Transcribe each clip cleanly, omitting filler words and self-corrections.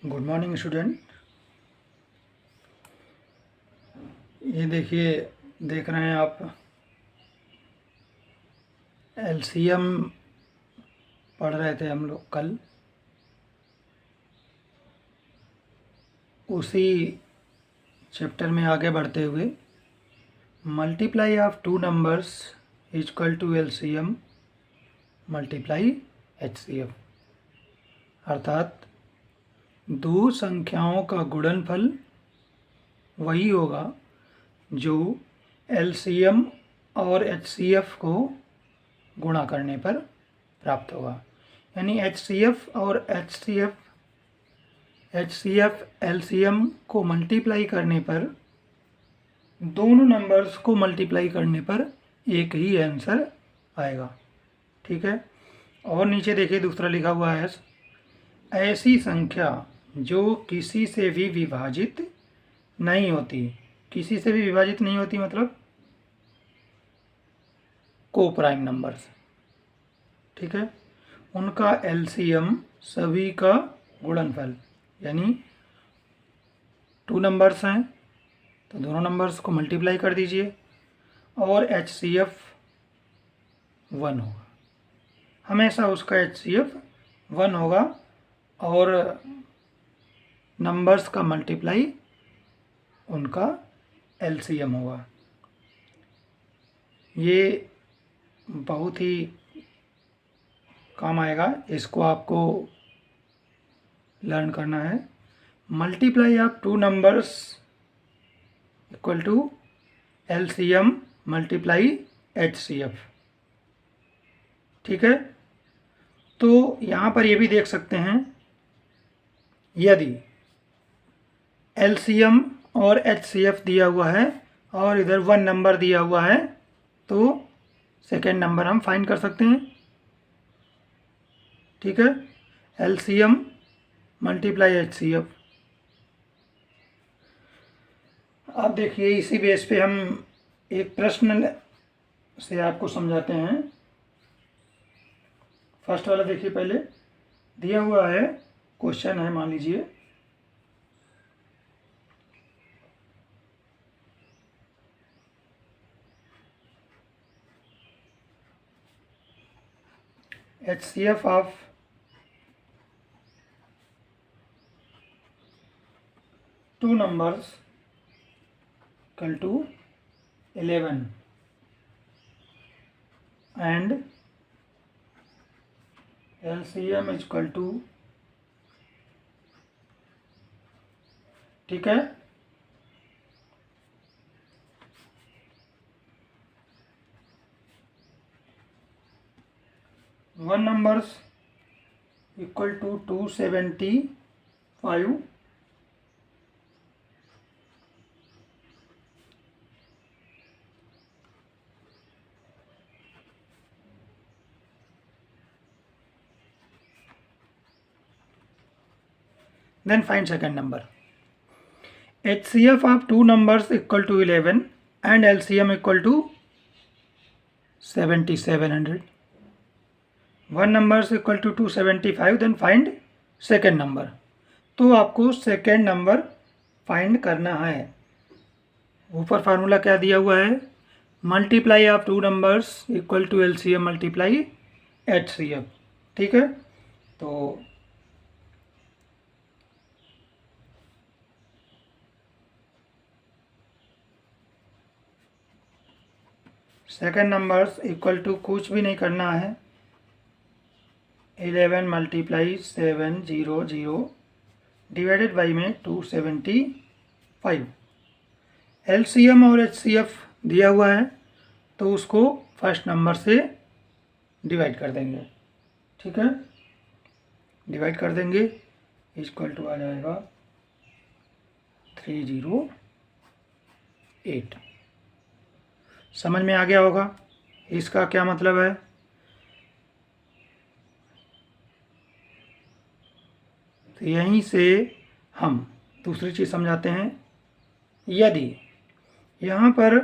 Good morning student. ये देखिए, देख रहे हैं आप एलसीएम पढ़ रहे थे हम लोग कल। उसी चैप्टर में आगे बढ़ते हुए multiply of two numbers equal to LCM multiply HCF, अर्थात दो संख्याओं का गुणनफल वही होगा जो एलसीएम और एचसीएफ को गुणा करने पर प्राप्त होगा। यानी एचसीएफ और एचसीएफ एलसीएम को मल्टीप्लाई करने पर, दोनों नंबर्स को मल्टीप्लाई करने पर एक ही आंसर आएगा। ठीक है। और नीचे देखिए दूसरा लिखा हुआ है, ऐसी संख्या जो किसी से भी विभाजित नहीं होती। किसी से भी विभाजित नहीं होती मतलब को प्राइम नंबर्स। ठीक है। उनका एलसीएम सभी का गुणनफल, यानी टू नंबर्स हैं तो दोनों नंबर्स को मल्टीप्लाई कर दीजिए, और एचसीएफ 1 होगा। हमेशा उसका एचसीएफ 1 होगा और नंबर्स का मल्टीप्लाई उनका एलसीएम होगा। ये बहुत ही काम आएगा, इसको आपको लर्न करना है। Multiply of two numbers equal to LCM multiply HCF. ठीक है। तो यहाँ पर ये भी देख सकते हैं, यदि एलसीएम और एचसीएफ दिया हुआ है और इधर 1 नंबर दिया हुआ है तो सेकेंड नंबर हम फाइंड कर सकते हैं। ठीक है। LCM multiply HCF. अब देखिए, इसी बेस पे हम एक प्रश्न से आपको समझाते हैं। फर्स्ट वाला देखिए, पहले दिया हुआ है, क्वेश्चन है, मान लीजिए HCF of two numbers equal to 11 and LCM is equal to, ठीक है, 1 numbers equal to 275 then find second number. HCF of two numbers equal to 11 and LCM equal to 7700. One number is equal to 275, then find second number. तो आपको second number find करना है। ऊपर formula क्या दिया हुआ है, multiply of two numbers equal to LCM multiply HCF. ठीक है। तो सेकेंड नंबर्स इक्वल टू कुछ भी नहीं करना है, 11 मल्टीप्लाई 700 डिवाइडेड बाई में 275। एलसीएम और एचसीएफ दिया हुआ है तो उसको फर्स्ट नंबर से डिवाइड कर देंगे। ठीक है। डिवाइड कर देंगे, इक्वल टू आ जाएगा 308। समझ में आ गया होगा इसका क्या मतलब है। तो यहीं से हम दूसरी चीज़ समझाते हैं। यदि यहाँ पर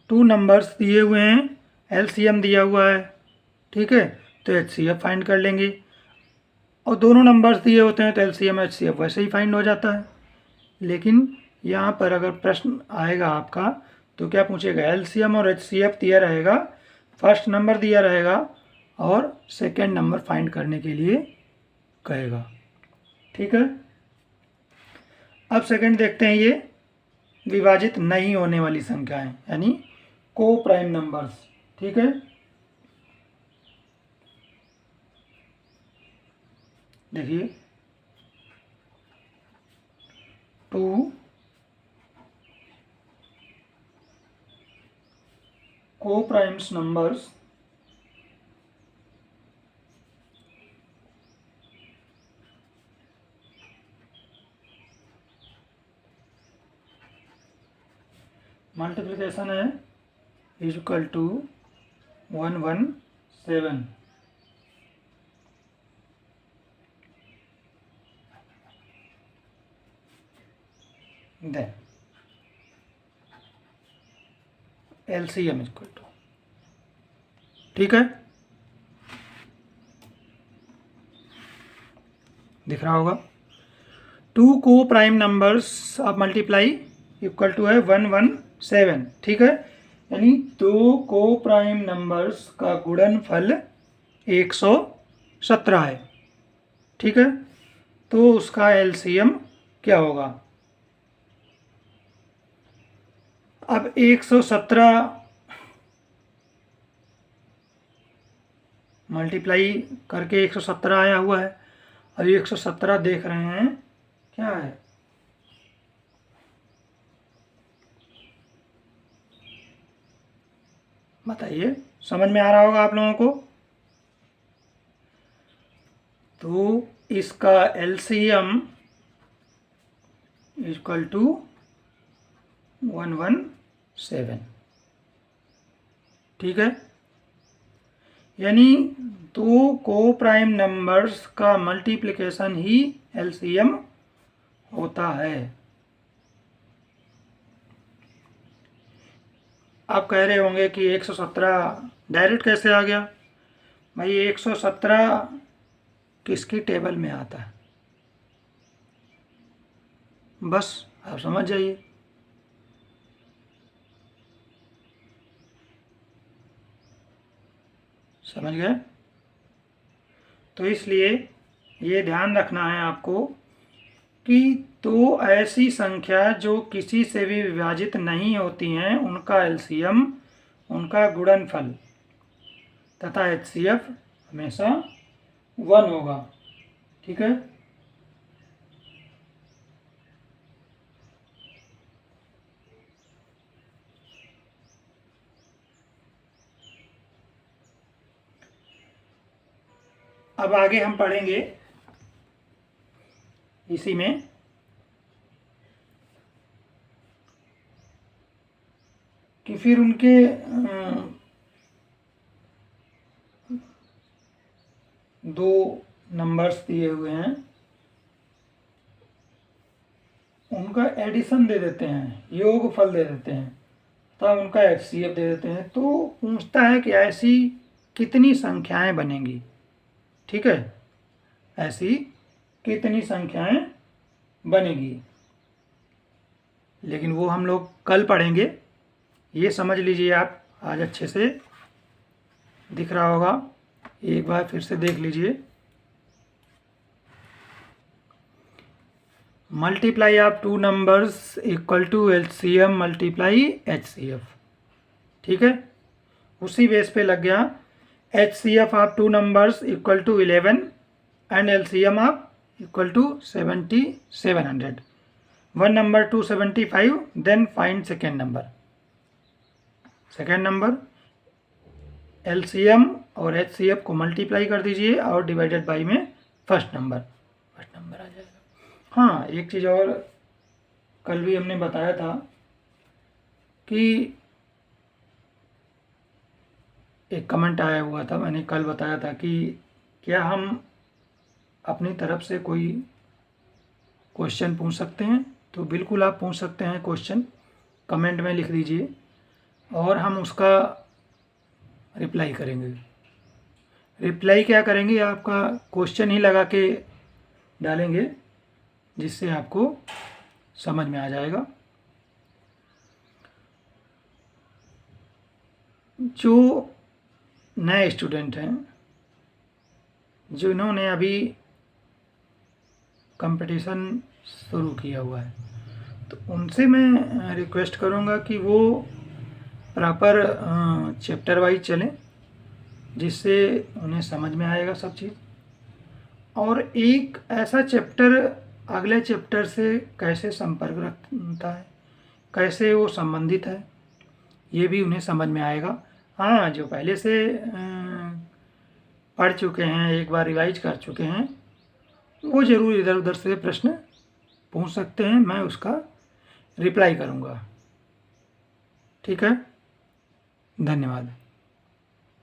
टू नंबर्स दिए हुए हैं, एलसीएम दिया हुआ है, ठीक है, तो एचसीएफ फाइंड कर लेंगे। और दोनों नंबर्स दिए होते हैं तो एलसीएम एचसीएफ वैसे ही फाइंड हो जाता है। लेकिन यहाँ पर अगर प्रश्न आएगा आपका तो क्या पूछेगा, एलसीएम और एचसीएफ दिया रहेगा, फर्स्ट नंबर दिया रहेगा और सेकेंड नंबर फाइंड करने के लिए कहेगा। ठीक है, अब सेकेंड देखते हैं, ये विभाजित नहीं होने वाली संख्याएं यानी को प्राइम नंबर्स। ठीक है, देखिए 2 को प्राइम्स नंबर्स मल्टीप्लिकेशन है is equal to 117। Then LCM is equal to, ठीक है, दिख रहा होगा, 2 को prime numbers of multiply equal to है 117। ठीक है, यानी 2 को प्राइम नंबर्स का गुणनफल 117 है। ठीक है, तो उसका एलसीएम क्या होगा। अब 117 मल्टीप्लाई करके 117 आया हुआ है। अब 117 देख रहे हैं क्या है, बताइए, समझ में आ रहा होगा आप लोगों को। तो इसका एलसीएम इक्वल टू 117। ठीक है, यानी 2 को प्राइम नंबर्स का मल्टीप्लिकेशन ही एलसीएम होता है। आप कह रहे होंगे कि 117 डायरेक्ट कैसे आ गया। भाई 117 किसकी टेबल में आता है, बस आप समझ जाइए। समझ गए। तो इसलिए ये ध्यान रखना है आपको कि तो ऐसी संख्या जो किसी से भी विभाजित नहीं होती हैं उनका एलसीएम, उनका गुणनफल तथा एचसीएफ हमेशा 1 होगा। ठीक है, अब आगे हम पढ़ेंगे इसी में कि फिर उनके दो नंबर्स दिए हुए हैं, उनका एडिशन दे देते हैं, योगफल दे देते हैं, तब उनका एचसीएफ दे देते हैं। तो पूछता है कि ऐसी कितनी संख्याएं बनेंगी। ठीक है, ऐसी कितनी संख्याएं बनेगी, लेकिन वो हम लोग कल पढ़ेंगे। ये समझ लीजिए आप आज अच्छे से, दिख रहा होगा, एक बार फिर से देख लीजिए। Multiply of 2 numbers equal to LCM multiply HCF. ठीक है, उसी बेस पे लग गया। HCF of 2 numbers equal to 11 and LCM of equal to 7700। One number 275, then find second number. Second number LCM और एचसीएफ को मल्टीप्लाई कर दीजिए और डिवाइडेड बाई में फर्स्ट नंबर आ जाएगा। हाँ, एक चीज़ और कल भी हमने बताया था कि एक कमेंट आया हुआ था, मैंने कल बताया था कि क्या हम अपनी तरफ से कोई क्वेश्चन पूछ सकते हैं। तो बिल्कुल आप पूछ सकते हैं क्वेश्चन, कमेंट में लिख दीजिए और हम उसका रिप्लाई करेंगे। रिप्लाई क्या करेंगे, आपका क्वेश्चन ही लगा के डालेंगे जिससे आपको समझ में आ जाएगा। जो नए स्टूडेंट हैं, जिन्होंने अभी कंपटीशन शुरू किया हुआ है, तो उनसे मैं रिक्वेस्ट करूँगा कि वो प्रॉपर चैप्टर वाइज चलें, जिससे उन्हें समझ में आएगा सब चीज़। और एक ऐसा चैप्टर अगले चैप्टर से कैसे संपर्क रखता है, कैसे वो संबंधित है, ये भी उन्हें समझ में आएगा। हाँ, जो पहले से पढ़ चुके हैं, एक बार रिवाइज कर चुके हैं, वो ज़रूर इधर उधर से प्रश्न पूछ सकते हैं, मैं उसका रिप्लाई करूँगा। ठीक है, धन्यवाद।